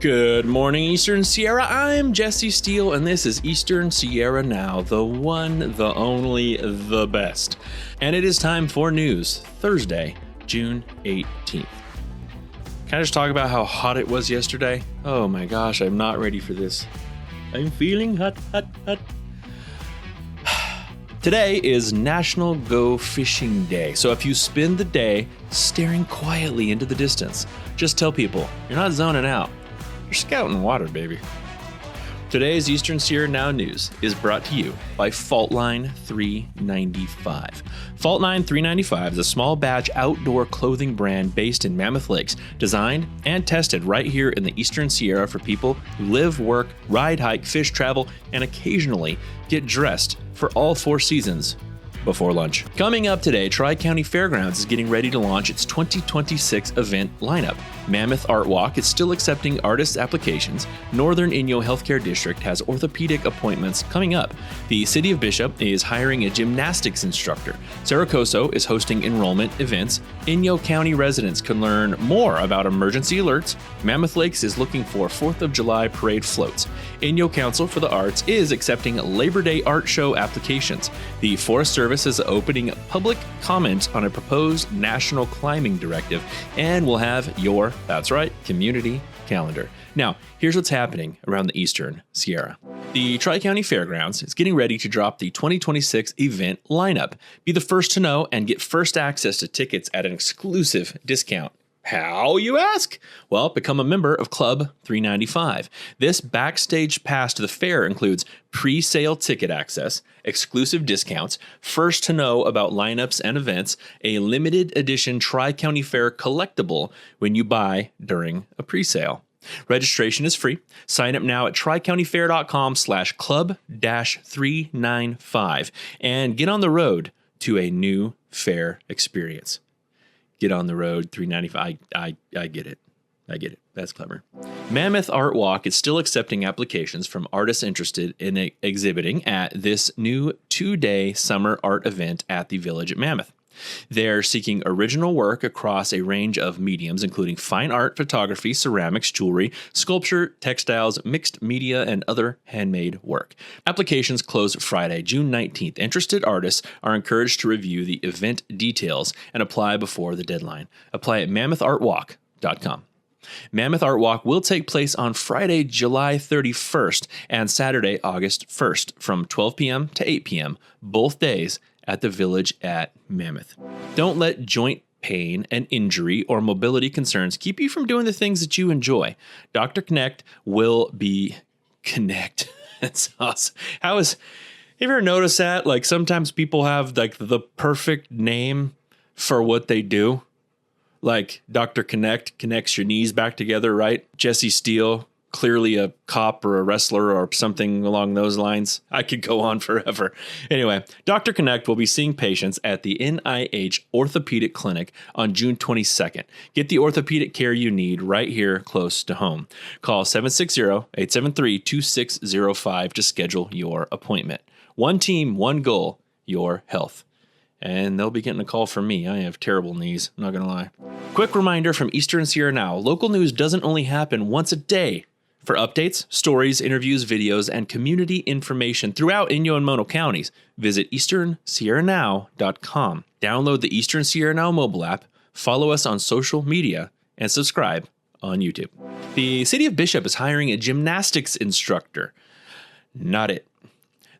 Good morning, Eastern Sierra. I'm Jesse Steele, and this is Eastern Sierra Now, the one, the only, the best. And it is time for news, Thursday, June 18th. Can I just talk about how hot it was yesterday? Oh my gosh, I'm not ready for this. I'm feeling hot. Today is National Go Fishing Day, so if you spend the day staring quietly into the distance, just tell people you're not zoning out. You're scouting water, baby. Today's Eastern Sierra Now news is brought to you by Faultline 395. Faultline 395 is a small batch outdoor clothing brand based in Mammoth Lakes, designed and tested right here in the Eastern Sierra for people who live, work, ride, hike, fish, travel, and occasionally get dressed for all four seasons before lunch. Coming up today, Tri-County Fairgrounds is getting ready to launch its 2026 event lineup. Mammoth Art Walk is still accepting artist applications. Northern Inyo Healthcare District has orthopedic appointments coming up. The City of Bishop is hiring a gymnastics instructor. Cerro Coso is hosting enrollment events. Inyo County residents can learn more about emergency alerts. Mammoth Lakes is looking for 4th of July parade floats. Inyo Council for the Arts is accepting Labor Day art show applications. The Forest Service is opening public comment on a proposed national climbing directive, and we'll have your, that's right, community calendar. Now, here's what's happening around the Eastern Sierra. The Tri-County Fairgrounds is getting ready to drop the 2026 event lineup. Be the first to know and get first access to tickets at an exclusive discount. How, you ask? Well, become a member of Club 395. This backstage pass to the fair includes pre-sale ticket access, exclusive discounts, first to know about lineups and events, a limited edition Tri-County Fair collectible when you buy during a pre-sale. Registration is free. Sign up now at tricountyfair.com/club-395 and get on the road to a new fair experience. Get on the road, 395. I get it. That's clever. Mammoth Art Walk is still accepting applications from artists interested in exhibiting at this new 2-day summer art event at the Village at Mammoth. They're seeking original work across a range of mediums, including fine art, photography, ceramics, jewelry, sculpture, textiles, mixed media, and other handmade work. Applications close Friday, June 19th. Interested artists are encouraged to review the event details and apply before the deadline. Apply at mammothartwalk.com. Mammoth Art Walk will take place on Friday, July 31st and Saturday, August 1st from 12 p.m. to 8 p.m., both days at the Village at Mammoth. Don't let joint pain and injury or mobility concerns keep you from doing the things that you enjoy. Dr. Connect will be Connect. That's awesome. Have you ever noticed that? Like sometimes people have like the perfect name for what they do. Like Dr. Connect connects your knees back together, right? Jesse Steele, clearly a cop or a wrestler or something along those lines. I could go on forever. Anyway, Dr. Connect will be seeing patients at the NIH Orthopedic Clinic on June 22nd. Get the orthopedic care you need right here close to home. Call 760-873-2605 to schedule your appointment. One team, one goal, your health. And they'll be getting a call from me. I have terrible knees, not gonna lie. Quick reminder from Eastern Sierra Now, local news doesn't only happen once a day. For updates, stories, interviews, videos, and community information throughout Inyo and Mono counties, visit easternsierranow.com. Download the Eastern Sierra Now mobile app, follow us on social media, and subscribe on YouTube. The City of Bishop is hiring a gymnastics instructor. Not it.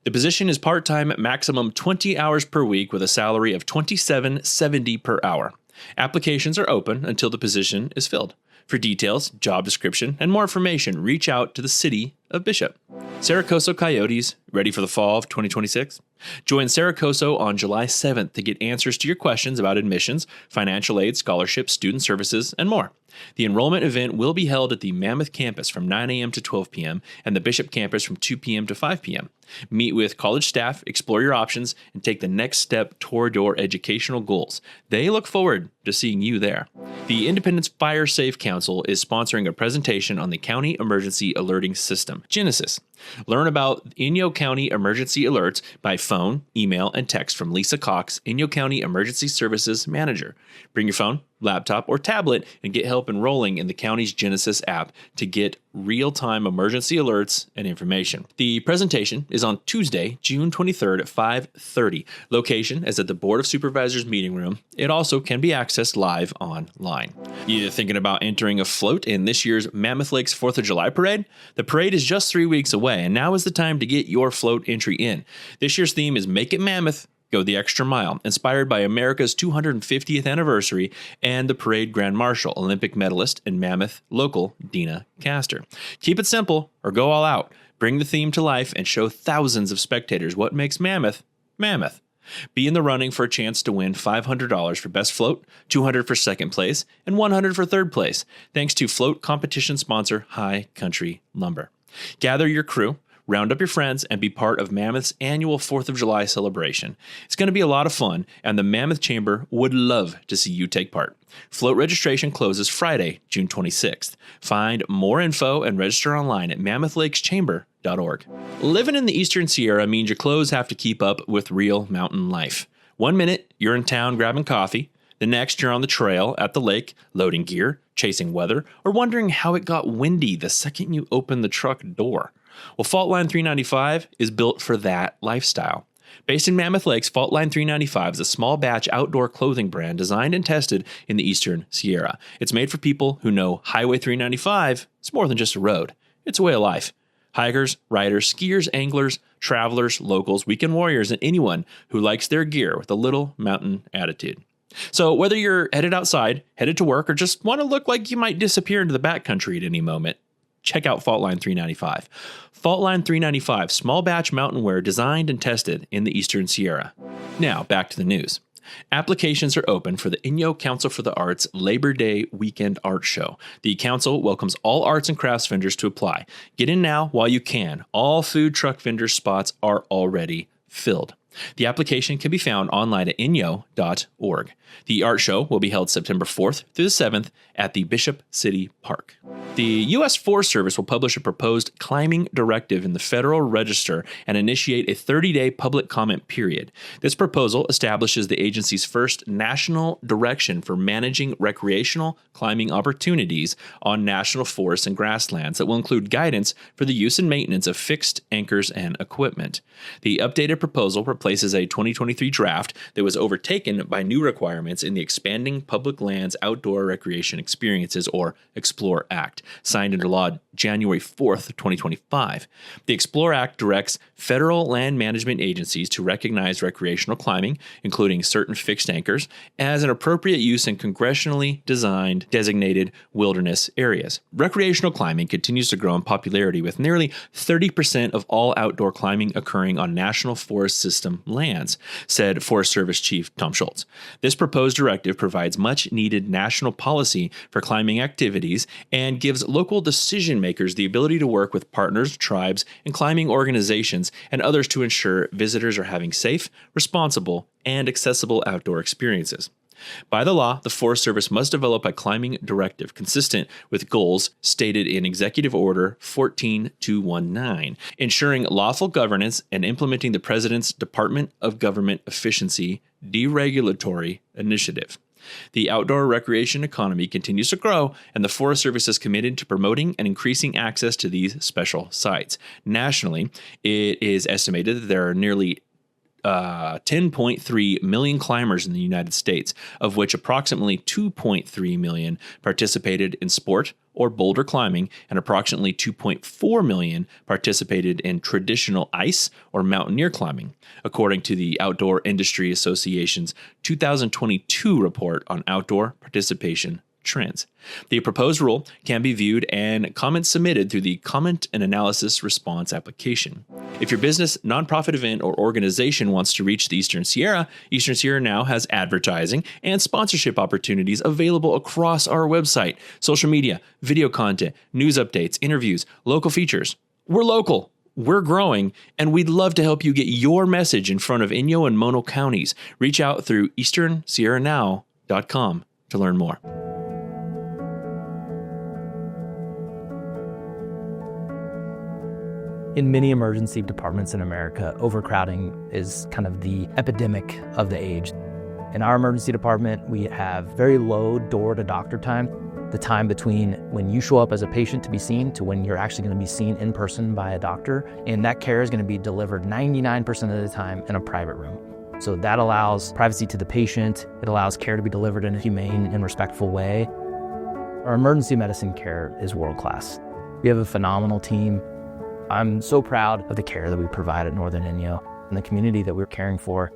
The position is part-time, maximum 20 hours per week with a salary of $27.70 per hour. Applications are open until the position is filled. For details, job description, and more information, reach out to the City of Bishop. Cerro Coso Coyotes, ready for the fall of 2026? Join Cerro Coso on July 7th to get answers to your questions about admissions, financial aid, scholarships, student services, and more. The enrollment event will be held at the Mammoth campus from 9 a.m. to 12 p.m. and the Bishop campus from 2 p.m. to 5 p.m. Meet with college staff, explore your options, and take the next step toward your educational goals. They look forward to seeing you there. The Independence Fire Safe Council is sponsoring a presentation on the County Emergency Alerting System, Genesis. Learn about Inyo County emergency alerts by phone, email, and text from Lisa Cox, Inyo County Emergency Services Manager. Bring your phone, laptop, or tablet and get help enrolling in the county's Genesis app to get real-time emergency alerts and information. The presentation is on Tuesday, June 23rd at 5:30. Location is at the Board of Supervisors meeting room. It also can be accessed live online. You thinking about entering a float in this year's Mammoth Lake's 4th of July parade? The parade is just 3 weeks away, and now is the time to get your float entry in. This year's theme is Make It Mammoth, Go the Extra Mile, inspired by America's 250th anniversary and the parade grand marshal, Olympic medalist and Mammoth local Dina Castor. Keep it simple or go all out. Bring the theme to life and show thousands of spectators what makes Mammoth, Mammoth. Be in the running for a chance to win $500 for best float, $200 for second place, and $100 for third place, thanks to float competition sponsor High Country Lumber. Gather your crew, round up your friends, and be part of Mammoth's annual 4th of July celebration. It's going to be a lot of fun, and the Mammoth Chamber would love to see you take part. Float registration closes Friday, June 26th. Find more info and register online at mammothlakeschamber.org. Living in the Eastern Sierra means your clothes have to keep up with real mountain life. 1 minute, you're in town grabbing coffee. The next, you're on the trail at the lake, loading gear, chasing weather, or wondering how it got windy the second you open the truck door. Well, Faultline 395 is built for that lifestyle. Based in Mammoth Lakes, Faultline 395 is a small batch outdoor clothing brand designed and tested in the Eastern Sierra. It's made for people who know Highway 395 is more than just a road. It's a way of life. Hikers, riders, skiers, anglers, travelers, locals, weekend warriors, and anyone who likes their gear with a little mountain attitude. So whether you're headed outside, headed to work, or just want to look like you might disappear into the backcountry at any moment, check out Faultline 395. Faultline 395, small batch mountain wear designed and tested in the Eastern Sierra. Now, back to the news. Applications are open for the Inyo Council for the Arts Labor Day Weekend Art Show. The council welcomes all arts and crafts vendors to apply. Get in now while you can. All food truck vendor spots are already filled. The application can be found online at inyo.org. The art show will be held September 4th through the 7th at the Bishop City Park. The U.S. Forest Service will publish a proposed climbing directive in the Federal Register and initiate a 30-day public comment period. This proposal establishes the agency's first national direction for managing recreational climbing opportunities on national forests and grasslands that will include guidance for the use and maintenance of fixed anchors and equipment. The updated proposal replaces a 2023 draft that was overtaken by new requirements in the Expanding Public Lands Outdoor Recreation Experiences, or EXPLORE Act, signed into law January 4th, 2025. The EXPLORE Act directs federal land management agencies to recognize recreational climbing, including certain fixed anchors, as an appropriate use in congressionally designed designated wilderness areas. Recreational climbing continues to grow in popularity, with nearly 30% of all outdoor climbing occurring on National Forest System lands, said Forest Service Chief Tom Schultz. This proposed directive provides much-needed national policy for climbing activities and gives local decision-makers the ability to work with partners, tribes, and climbing organizations and others to ensure visitors are having safe, responsible, and accessible outdoor experiences. By the law, the Forest Service must develop a climbing directive consistent with goals stated in Executive Order 14219, ensuring lawful governance and implementing the President's Department of Government Efficiency deregulatory initiative. The outdoor recreation economy continues to grow, and the Forest Service is committed to promoting and increasing access to these special sites. Nationally, it is estimated that there are nearly 10.3 million climbers in the United States, of which approximately 2.3 million participated in sport or boulder climbing, and approximately 2.4 million participated in traditional ice or mountaineer climbing, according to the Outdoor Industry Association's 2022 report on outdoor participation trends. The proposed rule can be viewed and comments submitted through the Comment and Analysis Response application. If your business, nonprofit event, or organization wants to reach the Eastern Sierra now has advertising and sponsorship opportunities available across our website, social media, video content, news updates, interviews, local features. We're local. We're growing, and we'd love to help you get your message in front of Inyo and Mono counties. Reach out through easternsierranow.com to learn more. In many emergency departments in America, overcrowding is kind of the epidemic of the age. In our emergency department, we have very low door-to-doctor time, the time between when you show up as a patient to be seen to when you're actually going to be seen in person by a doctor. And that care is going to be delivered 99% of the time in a private room. So that allows privacy to the patient. It allows care to be delivered in a humane and respectful way. Our emergency medicine care is world-class. We have a phenomenal team. I'm so proud of the care that we provide at Northern Inyo and the community that we're caring for.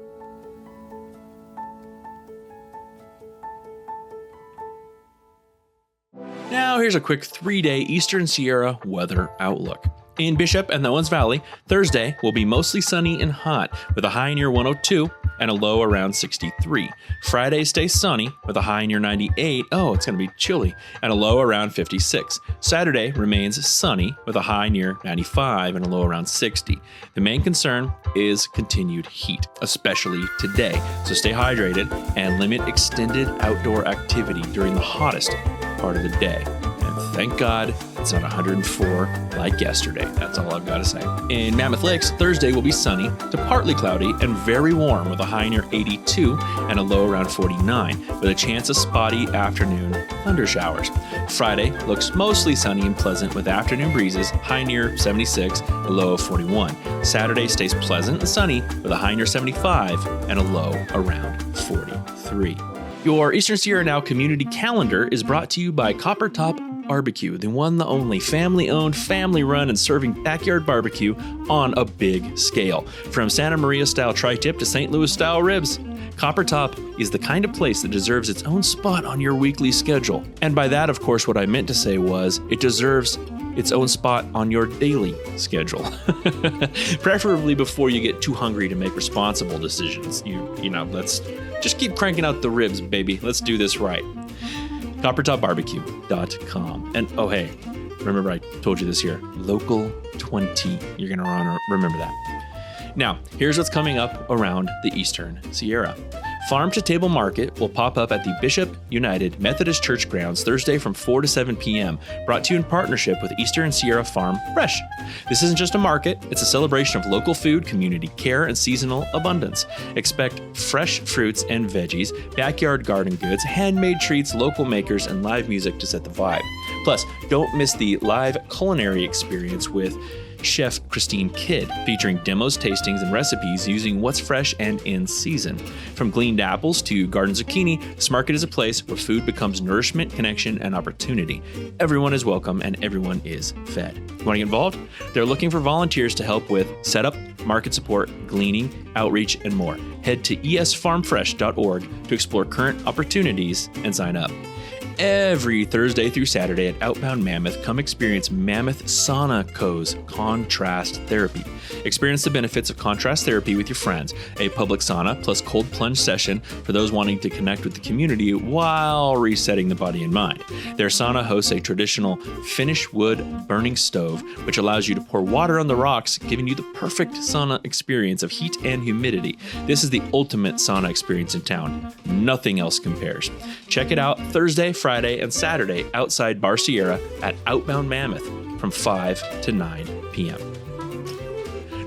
Now here's a quick 3-day Eastern Sierra weather outlook. In Bishop and the Owens Valley, Thursday will be mostly sunny and hot with a high near 102 and a low around 63. Friday stays sunny with a high near 98. Oh, it's going to be chilly and a low around 56. Saturday remains sunny with a high near 95 and a low around 60. The main concern is continued heat, especially today. So stay hydrated and limit extended outdoor activity during the hottest part of the day. And thank God it's not 104 like yesterday. That's all I've got to say. In Mammoth Lakes, Thursday will be sunny to partly cloudy and very warm with a high near 82 and a low around 49 with a chance of spotty afternoon thunder showers. Friday looks mostly sunny and pleasant with afternoon breezes, high near 76, a low of 41. Saturday stays pleasant and sunny with a high near 75 and a low around 43. Your Eastern Sierra Now community calendar is brought to you by Copper Top Barbecue, the one, the only family-owned, family-run, and serving backyard barbecue on a big scale. From Santa Maria-style tri-tip to St. Louis-style ribs, Copper Top is the kind of place that deserves its own spot on your weekly schedule. And by that, of course, what I meant to say was it deserves its own spot on your daily schedule. Preferably before you get too hungry to make responsible decisions. You know, let's just keep cranking out the ribs, baby. Let's do this right. CopperTopBarbecue.com. And oh, hey, remember I told you this here, Local 20. You're going to remember that. Now, here's what's coming up around the Eastern Sierra. Farm to Table Market will pop up at the Bishop United Methodist Church grounds Thursday from 4 to 7 p.m., brought to you in partnership with Eastern Sierra Farm Fresh. This isn't just a market, it's a celebration of local food, community care, and seasonal abundance. Expect fresh fruits and veggies, backyard garden goods, handmade treats, local makers, and live music to set the vibe. Plus, don't miss the live culinary experience with Chef Christine Kidd, featuring demos, tastings, and recipes using what's fresh and in season. From gleaned apples to garden zucchini, this market is a place where food becomes nourishment, connection, and opportunity. Everyone is welcome and everyone is fed. Want to get involved? They're looking for volunteers to help with setup, market support, gleaning, outreach, and more. Head to esfarmfresh.org to explore current opportunities and sign up. Every Thursday through Saturday at Outbound Mammoth, come experience Mammoth Sauna Co's Contrast Therapy. Experience the benefits of contrast therapy with your friends. A public sauna plus cold plunge session for those wanting to connect with the community while resetting the body and mind. Their sauna hosts a traditional Finnish wood burning stove, which allows you to pour water on the rocks, giving you the perfect sauna experience of heat and humidity. This is the ultimate sauna experience in town. Nothing else compares. Check it out Thursday, Friday, and Saturday outside Bar Sierra at Outbound Mammoth from 5 to 9 p.m.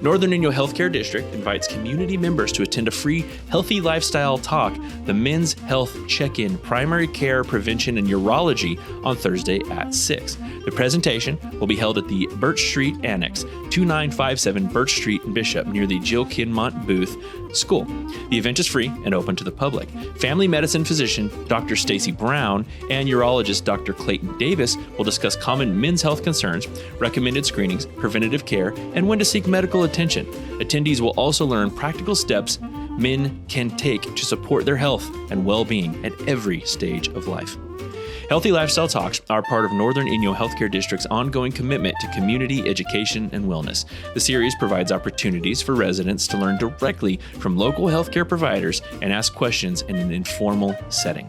Northern Inyo Healthcare District invites community members to attend a free Healthy Lifestyle Talk, the Men's Health Check-In Primary Care Prevention and Urology on Thursday at 6. The presentation will be held at the Birch Street Annex, 2957 Birch Street in Bishop, near the Jill Kinmont Booth School. The event is free and open to the public. Family medicine physician Dr. Stacy Brown and urologist Dr. Clayton Davis will discuss common men's health concerns, recommended screenings, preventative care, and when to seek medical attention. Attendees will also learn practical steps men can take to support their health and well-being at every stage of life. Healthy Lifestyle Talks are part of Northern Inyo Healthcare District's ongoing commitment to community education and wellness. The series provides opportunities for residents to learn directly from local healthcare providers and ask questions in an informal setting.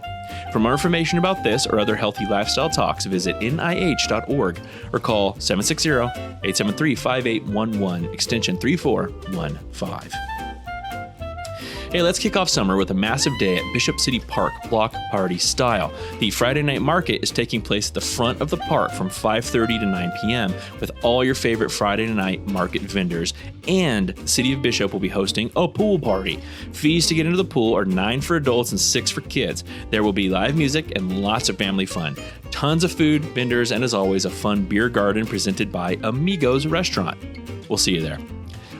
For more information about this or other Healthy Lifestyle Talks, visit nih.org or call 760-873-5811, extension 3415. Hey, let's kick off summer with a massive day at Bishop City Park, block party style. The Friday night market is taking place at the front of the park from 5:30 to 9 p.m. with all your favorite Friday night market vendors, and the City of Bishop will be hosting a pool party. Fees to get into the pool are $9 for adults and $6 for kids. There will be live music and lots of family fun. Tons of food, vendors, and as always, a fun beer garden presented by Amigos Restaurant. We'll see you there.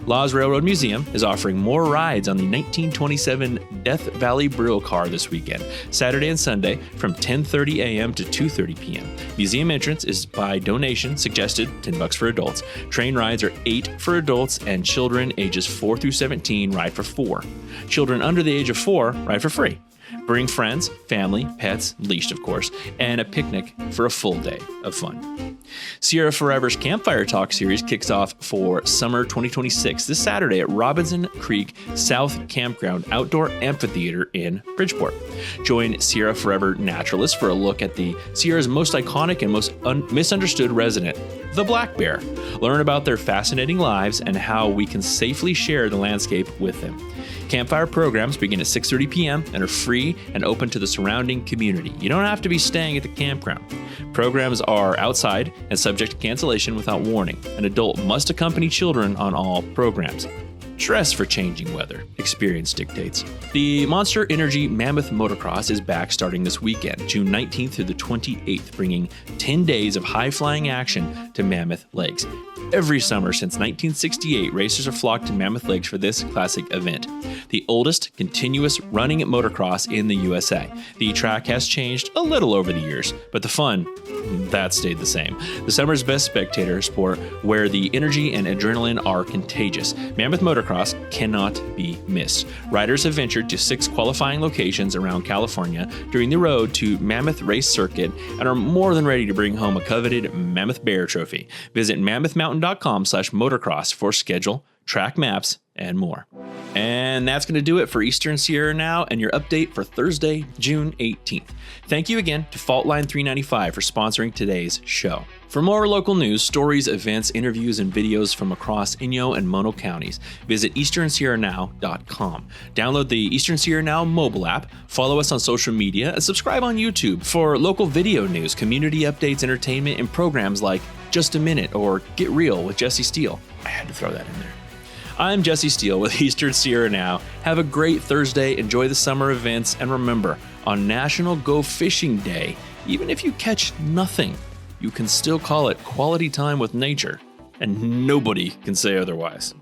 Laws Railroad Museum is offering more rides on the 1927 Death Valley Brill car this weekend, Saturday and Sunday from 10:30 a.m. to 2:30 p.m. Museum entrance is by donation, suggested $10 for adults. Train rides are $8 for adults, and children ages 4 through 17 ride for $4. Children under the age of 4 ride for free. Bring friends, family, pets, leashed of course, and a picnic for a full day of fun. Sierra Forever's Campfire Talk series kicks off for summer 2026 this Saturday at Robinson Creek South Campground Outdoor Amphitheater in Bridgeport. Join Sierra Forever naturalists for a look at the Sierra's most iconic and most misunderstood resident, the black bear. Learn about their fascinating lives and how we can safely share the landscape with them. Campfire programs begin at 6:30 p.m. and are free and open to the surrounding community. You don't have to be staying at the campground. Programs are outside and subject to cancellation without warning. An adult must accompany children on all programs. Dress for changing weather, experience dictates. The Monster Energy Mammoth Motocross is back starting this weekend, June 19th through the 28th, bringing 10 days of high-flying action to Mammoth Lakes. Every summer since 1968, racers have flocked to Mammoth Lakes for this classic event, the oldest continuous running motocross in the USA. The track has changed a little over the years, but the fun, that stayed the same. The summer's best spectator sport where the energy and adrenaline are contagious. Mammoth Motocross cannot be missed. Riders have ventured to 6 qualifying locations around California during the road to Mammoth Race Circuit and are more than ready to bring home a coveted Mammoth Bear trophy. Visit mammothmountain.com/motocross for schedule, track maps, and more. And that's going to do it for Eastern Sierra Now and your update for Thursday, June 18th. Thank you again to Faultline 395 for sponsoring today's show. For more local news, stories, events, interviews, and videos from across Inyo and Mono counties, visit easternsierranow.com. Download the Eastern Sierra Now mobile app, follow us on social media, and subscribe on YouTube for local video news, community updates, entertainment, and programs like Just a Minute or Get Real with Jesse Steele. I had to throw that in there. I'm Jesse Steele with Eastern Sierra Now. Have a great Thursday, enjoy the summer events, and remember, on National Go Fishing Day, even if you catch nothing, you can still call it quality time with nature, and nobody can say otherwise.